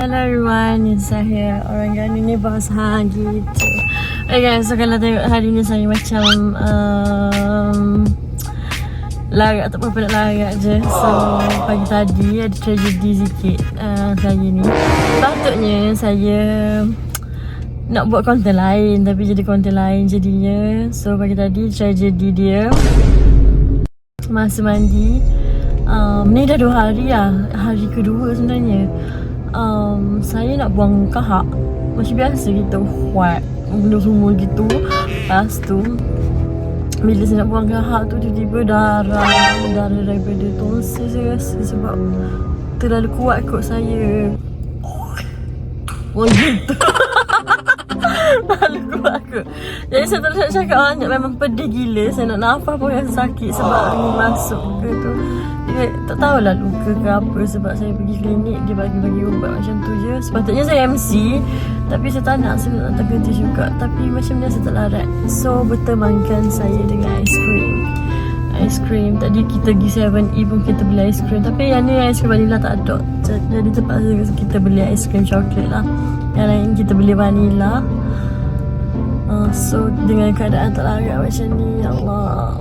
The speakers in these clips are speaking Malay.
Hello everyone, it's saya. Orang gani ni bos gitu. Okay guys, so kalau tengok hari ni saya macam larat tak apa nak larat je. So pagi tadi ada tragedi sikit saya ni. Patutnya saya nak buat konten lain tapi jadi konten lain jadinya. So pagi tadi tragedi dia masa mandi. Ni dah 2 hari lah. Hari kedua sebenarnya. Saya nak buang kahak macam biasa kita buat benda semua gitu. Lepas tu bila saya nak buang kahak tu tiba-tiba darah daripada tonsil saya rasa sebab terlalu kuat kot saya. Buang gitu. Terlalu kuat kot. Jadi saya tak nak cakap banyak, memang pedih gila. Saya nak nafas pun rasa sakit sebab angin masuk ke tu. Tak tahulah luka ke apa sebab saya pergi klinik dia bagi ubat macam tu je. Sepatutnya saya MC tapi saya tak nak, saya nak terkerja juga. Tapi macam ni saya tak larat. So bertemankan saya dengan ais krim. Tadi kita pergi 7E pun kita beli ais krim. Tapi yang ni ais krim vanilla tak ada. Jadi terpaksa kita beli ais krim coklat lah. Yang lain kita beli vanilla. So dengan keadaan tak larat macam ni, ya Allah.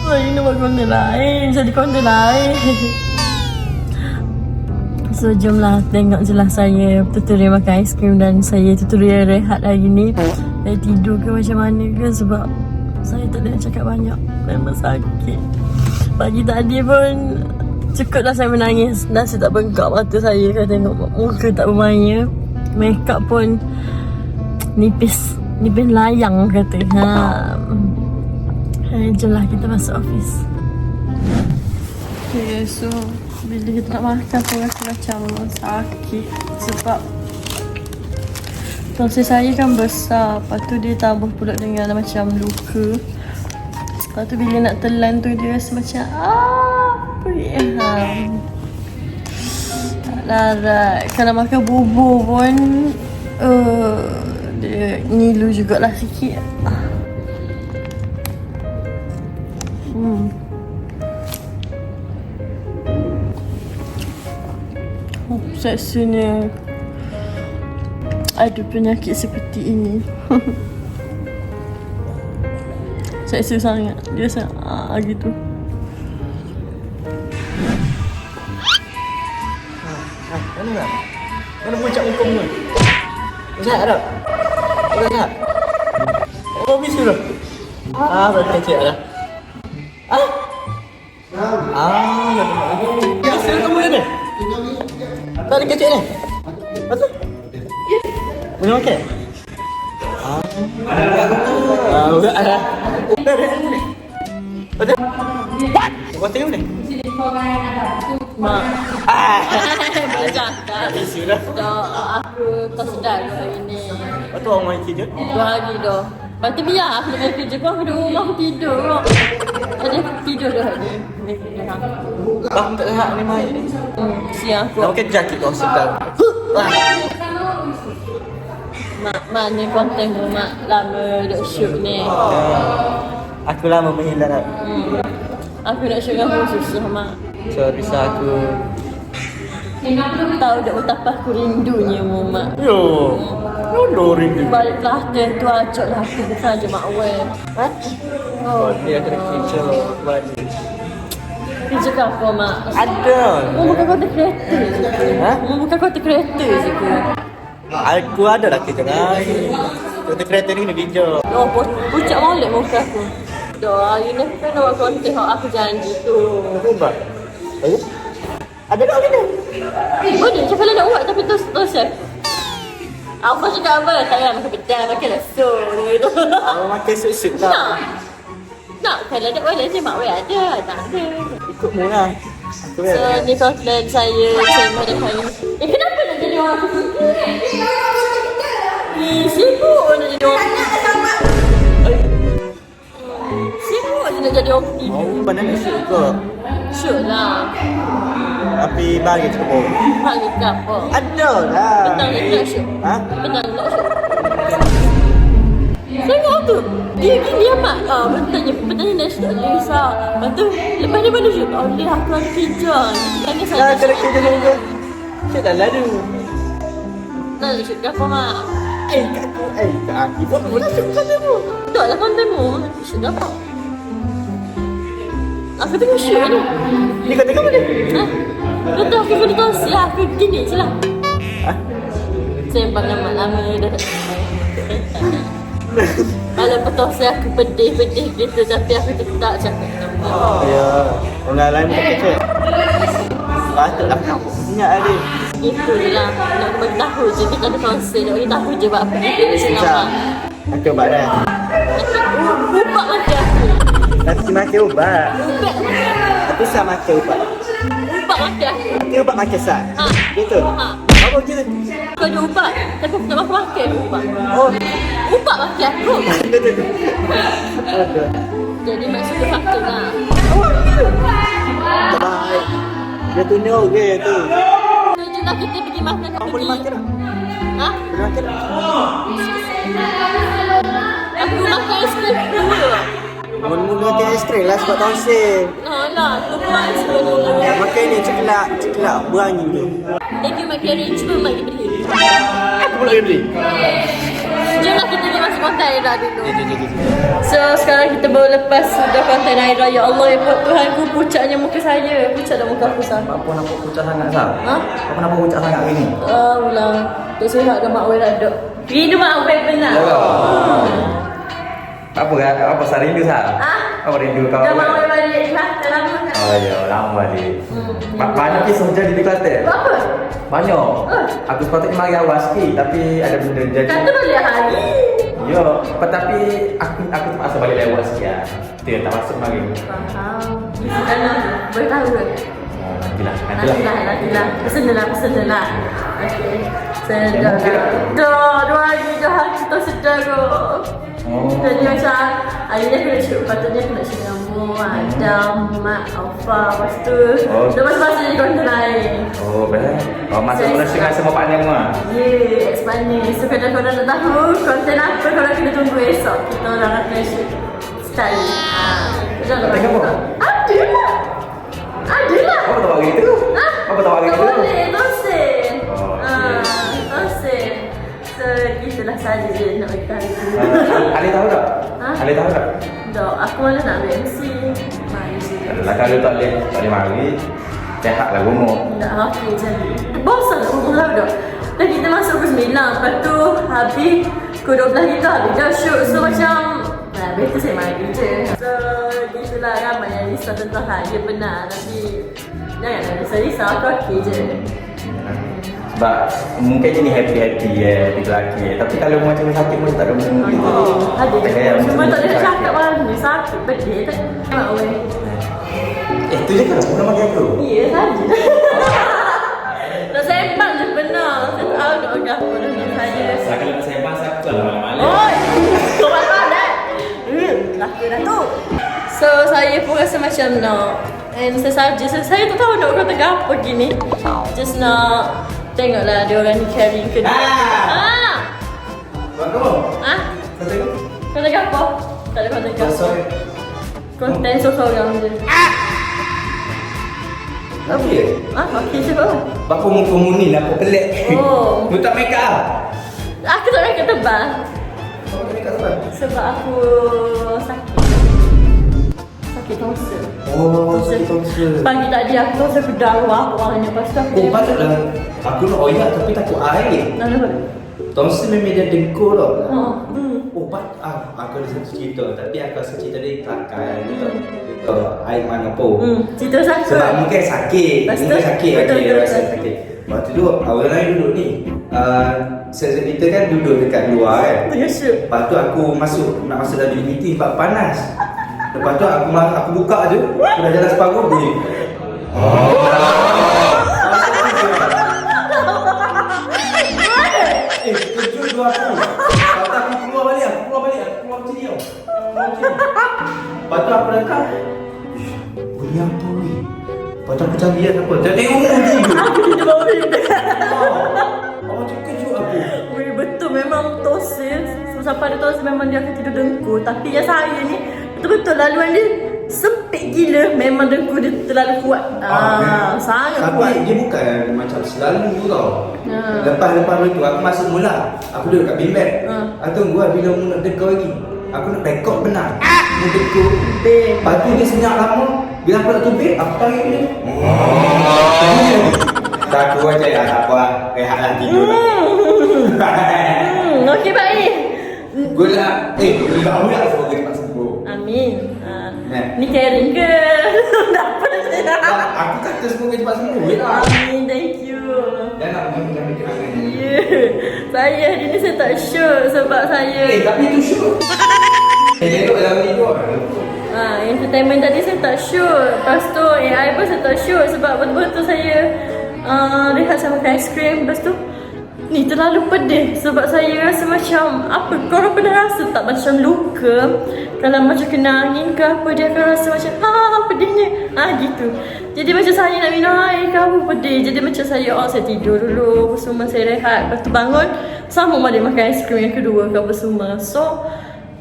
Saya nak buat konten lain, jadi konten lain. So jomlah tengok je lah saya tutorial makan aiskrim dan saya tutorial rehat hari ni. Saya tidur ke macam mana ke sebab saya tak ada nak cakap banyak. Memang sakit. Pagi tadi pun cukup dah saya menangis. Nasi tak bengkak mata saya kan tengok muka tak bermaya. Makeup pun nipis layang kata. Jomlah kita masuk office. Okay, so bila kita nak makan pun rasa macam sakit sebab tonsil saya kan besar. Lepas tu dia tambah pula dengan macam luka. Lepas tu bila nak telan tu dia rasa macam perih. Tak larat. Kalau makan bubur pun dia ngilu jugalah sikit. Seksanya ada penyakit seperti ini. Seksa sangat. Dia sangat gitu. Mana nak? Mana puncak muka mu? Sihat tak? Dah sihat? Oh, habis dah. Berarti kecil dah. Hasil kamu ni? Tak ada kecil ni? Betul? Boleh makan? Udah ada. Betul? Buat tengok ni? Mak. Boleh cakap. Sudah. Aku tak sedar hari ni. Betul orang main kerja? 2 hari dah. Lepas tu biar aku nak kerja kau. Aku duduk rumah aku tidur kau. Tadi aku tidur dah hari ni. Bang tak sihat ni main ni. Siang aku. Nak pakai jaket kau sedang. Mak ni konten tu mak lama duk shoot ni. Aku lama menghilang. Aku nak shoot dengan susah mak. So risau aku. Tahu dah betapa aku rindunya mu mak. Yo. Lolo rindu. Balik Kelantan tu ajak lah aku bukan je mak Wen. Oh, dia kena kerja balik. Kerja ke apa mak? Ada. Mu bukan konten kereta je ke? Mu bukan konten kereta je ke? Aku ada lah kerja lain. Untuk kereta ni kena kerja. Oh, pucak molek muka aku. Dah, hari ni aku kena buat konten aku janji tu. Cuba. Ayo. Ada tak kita? Boleh, cakap nak buat tapi terus je. Apa cakap apa? Tak payah makan pedang, makan laso. Aku makan sup-sup lah. Nak, kalau tak boleh je mak Wei ada. Tak ada. Ikut mu lah. Aku So, ni konten saya pada hari ni. Kenapa nak jadi orang aku suka? Sibuk nak jadi orang aku suka. Sibuk je nak jadi orang aku Oh, mana nak shoot ke? Shoot lah. Tapi bagi tu pun. Panggil ke apa? Ada lah. Petang ni nak shoot. Petang ni nak shoot. Tengok tu. Dia gini amat. Petang ni nak shoot. Risau. Lepas tu, lepas dia shoot. Oleh aku ada kerja. Jangan saya Dah kena kerja juga. Cik dah lalu. Nak shoot ke apa mak? Kat aku. Kat aku pun boleh shoot konten tu. Tak lah kontenmu. Shoot ke apa? Aku tengok shoot ni. Ni kau tengok mana? Ha? Kau tahu aku kena tahu siap. Aku gini je lah. Ha? Sembang nama lama dah. Kalau betul saya aku pedih gitu tapi aku tak cakap nama. Ya. Orang lain pun kecil. Patutlah aku ingat ada. Itu je lah. Nak bagi tahu je kita ada konsep. Nak bagi tahu je buat apa kita di sini Macam apa. makan ubat dah. Ubat mati aku. Nanti makan ubat. Ubat Tapi saya makan ubat. mati aku. Makan ubat makan sah. Ha. Betul. Ha. Apa gitu? Kau ada ubat. Tapi aku tak makan ubat. Oh. Ubat mati aku. Betul. Betul. Jadi maksud dia faktor lah. Oh, gitu. Tak baik. Dia tunjuk ke tu. Tujuh lah kita pergi makan. Kau boleh makan tak? Ha? Boleh makan tak? Aku makan es krim dulu. Mula-mula makan es krim lah sebab tonsil. Lah, aku buat es krim dulu. Makan ni cekelak berangin tu. Thank you, Mak Karen. Cuba Mak beli. Aku pula beli. Jomlah kita pergi masuk konten Aira dulu. So, sekarang kita baru lepas sudah konten Aira. Ya Allah, ya Tuhan ku, pucatnya muka saya. Pucat dah muka aku sah. Apa nampak pucat sangat sah? Ha? Apa nampak pucat sangat hari ni? Ulang. Tak sihat dah Mak Wei dah duduk. Rindu Mak Wei benar. Apa kan? Apa sah rindu sah? Ha? Apa rindu kau? Dah Mak Wei balik lah. Dah lama kan? Oh ya, lama balik. Banyak kisah jadi di Kelantan. Apa? Banyak. Aku sepatutnya mari awal sikit tapi ada benda jadi. Kata balik hari. Ya, tapi aku terpaksa balik lewat sikit lah. Dia tak masuk mari. Faham. Dah boleh tahu ke? Oh, nantilah. Pesan dah lah. Okay. Saya Yang dah. mungkin tak? Dah, 2 hari dah kita sedar kok. Oh. Jadi macam hari ni aku nak shoot, patutnya aku nak shoot dengan Mu, Adam, Mak, Alfa, lepas tu Oh. lepas jadi konten lain. Oh, betul. Oh, masuk mula dengan semua partner semua. Yeah, Spanish. So kalau korang nak tahu konten apa, korang kena tunggu esok. Kita orang akan shoot sekali. Jangan Tengok apa? Ada lah. Ada lah. Apa tahu hari itu? Ah, Apa tahu hari tak itu? boleh, tosin. Oh, okey. Tosin. So, itulah saja je nak bagi tahu. Ali tahu tak? Ha? Ali tahu tak? Tak, aku malah nak ambil MC. Mari je. Adalah kalau tak boleh mari, sehatlah rumah. Tak okey je. Bosan nak hubung lah dah. Dan kita masuk pukul 9. Lepas tu, habis pukul 12 kita habis dah shoot. So, macam better saya mari je. So, gitulah ramai yang risau tentang saya benar. Tapi, jangan ada risau-risau. Aku okey je. Sebab mungkin ini happy-happy di lelaki. Tapi kalau macam sakit pun tak ada benda gitu. Ada. Cuma tak ada nak cakap malam ni. Sakit, pedih tak? Mak weh. Tu je kan? Mana makan aku? Ya, saja. Nak sembang je benar. Saya tahu nak bagi apa dengan saya. Kalau nak sembang siapa lah malam-malam. Oi! Kau malam Laki dah tu. So, saya pun rasa macam nak. And saya tak tahu nak kata apa gini. Just nak tengoklah dia orang ni caring ke dia. Buat kau? Ha? Kau tengok? Kau nak apa? Tak ada konten apa. Sorry. Konten seorang je. Apa dia? Okey je kau. Bapa muka ni lah, apa pelik. Oh. Mu tak make up? Aku tak nak tebal. Kau tak make up sebab? Sebab aku sakit. Sakit tonsil. Oh, sakit tonsil. Pagi tadi aku tonsil aku darah orangnya. Lepas tu aku Oh, patutlah. Aku nak oyak tapi takut air. Nak apa? Tonsil memang dia dengkur tau. Oh. Aku ada satu cerita tapi aku rasa cerita dia kelakar gitu. Air mana pun. Cerita sakit. Sebab mungkin sakit. Lepas tu? Mungkin sakit. Betul, Okey, betul, rasa betul. sakit. Waktu tu orang lain duduk ni. Kita kan duduk dekat luar kan. Tengah shoot. Lepas tu aku nak masuk dalam bilik meeting sebab panas. Lepas tu aku buka je. Aku dah jalan separuh bunyi. Kejut dua aku. Lepas tu aku keluar balik. Aku keluar macam ni tau. Lepas tu aku dekat. Bunyi apa ni? Lepas tu aku cari apa? Tak tengok bunyi. Aku di bawah ni. Macam kejut aku. Weh, betul memang tonsil. Siapa ada tonsil memang dia akan tidur dengkur. Tapi yang saya ni betul-betul laluan dia sempit. sempit gila. Memang dengkul dia terlalu kuat. Sangat Tapi kuat. dia bukan macam selalu tu tau. Ha. Lepas tu aku masuk mula. Aku duduk kat bimbang. Aku tunggu lah bila mu nak dekau lagi. Aku nak rekod benar. Mu dekau. Lepas tu dia senyap lama. Bila aku nak tubik, aku tarik dia. Tak aku aja ya, tak apa. Rehat lah tidur. Okey baik. Gula. Gula pula semoga cepat sembuh. Amin. Nah. Ni caring ke? Dapat saya. Aku kata semoga cepat sembuh. Ya. Amin, thank you. Dan nak mengambil kenangan. Ya. Saya hari ni saya tak shoot sebab saya Tapi tu shoot. Elok dalam tidur. entertainment tadi saya tak shoot. Lepas tu AI pun saya tak shoot sebab betul-betul saya rehat sama makan aiskrim. Lepas tu ni terlalu pedih sebab saya rasa macam apa, korang pernah rasa tak macam luka kalau macam kena angin ke apa, dia akan rasa macam pedihnya gitu. Jadi macam saya nak minum air ke apa pedih. Jadi macam saya tidur dulu, apa semua saya rehat. Lepas tu bangun sambung balik makan aiskrim yang kedua ke apa semua. So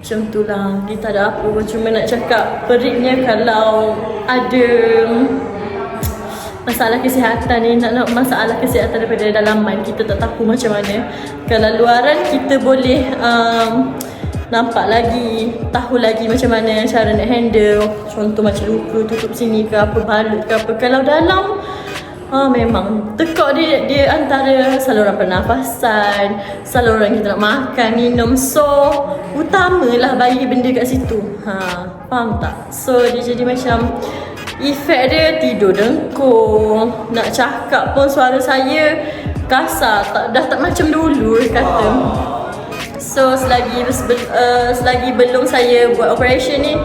macam tu lah, kita ada apa pun, cuma nak cakap peritnya kalau ada masalah kesihatan ni, nak masalah kesihatan daripada dalaman, kita tak tahu macam mana. Kalau luaran kita boleh nampak lagi, tahu lagi macam mana cara nak handle. Contoh macam luka tutup sini ke apa, balut ke apa. Kalau dalam memang tekak dia antara saluran pernafasan, saluran kita nak makan, minum. So utamalah bagi benda kat situ. Faham tak? So dia jadi macam efek dia tidur dengkur. Nak cakap pun suara saya kasar, dah tak macam dulu kata. So selagi belum saya buat operation ni,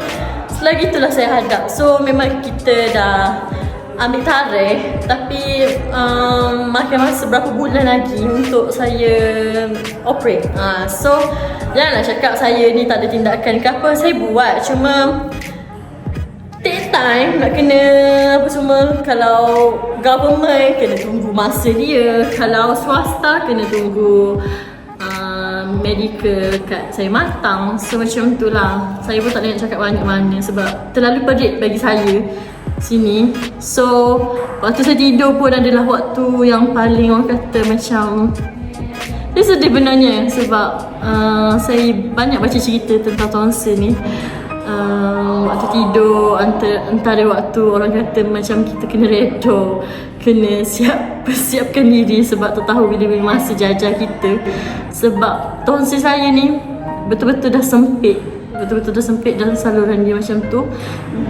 selagi itulah saya hadap. So memang kita dah ambil tarikh, tapi makan masa berapa bulan lagi untuk saya operate. So janganlah cakap saya ni tak ada tindakan ke apa. Saya buat, cuma take time, nak kena apa semua. Kalau government kena tunggu masa dia, kalau swasta kena tunggu medical kat saya matang. So macam tu lah. Saya pun tak nak cakap banyak mana sebab terlalu perit bagi saya sini. So waktu saya tidur pun adalah waktu yang paling orang kata macam saya sedih benarnya sebab saya banyak baca cerita tentang tonsil ni. Waktu tidur antara waktu orang kata macam kita kena redo, kena persiapkan diri sebab tak tahu bila masa jajah kita. Sebab tonsil saya ni betul-betul dah sempit, dan saluran dia macam tu.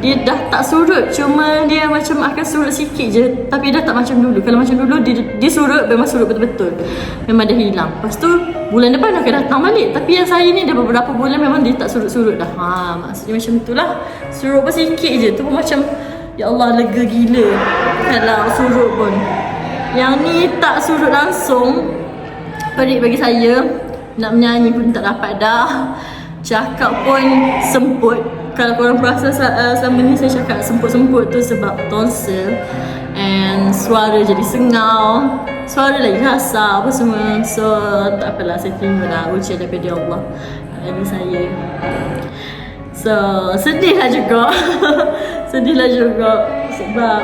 Dia dah tak surut, cuma dia macam akan surut sikit je, tapi dah tak macam dulu. Kalau macam dulu dia surut, memang surut betul-betul, memang dah hilang. Lepas tu bulan depan akan datang balik. Tapi yang saya ni dah beberapa bulan memang dia tak surut-surut dah. Maksudnya macam itulah. Surut pun sikit je, tu pun macam ya Allah, lega gila kalau surut pun. Yang ni tak surut langsung, perit bagi saya. Nak menyanyi pun tak dapat dah, cakap pun semput. Kalau korang perasan selama ni saya cakap semput-semput tu sebab tonsil. And suara jadi sengau, suara lagi kasar apa semua. So tak apalah, saya terima lah ujian daripada Allah bagi saya. So sedihlah juga sedihlah juga sebab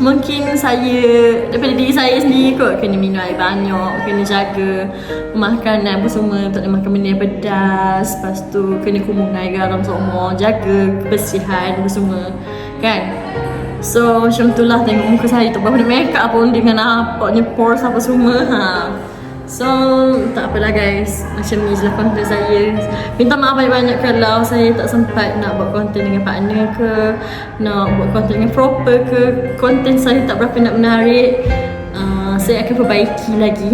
mungkin saya daripada diri saya sendiri kot, kena minum air banyak, kena jaga makanan apa semua, tak nak makan benda yang pedas. Lepas tu kena kumun air garam semua, jaga kebersihan apa semua kan. So macam tu lah, tengok muka saya tak berapa nak make up pun dengan nampaknya pores apa semua. So tak apalah guys, macam ni je lah konten saya. Minta maaf banyak-banyak kalau saya tak sempat nak buat konten dengan partner ke, nak buat konten dengan proper ke, konten saya tak berapa nak menarik. Saya akan perbaiki lagi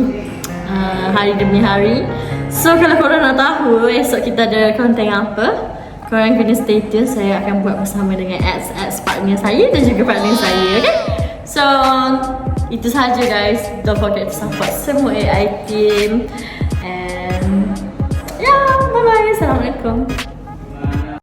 hari demi hari. So kalau korang nak tahu esok kita ada konten apa, korang kena stay tune. Saya akan buat bersama dengan ex partner saya dan juga partner saya, okay? So itu sahaja guys. Don't forget to support semua AI team. And bye bye. Assalamualaikum.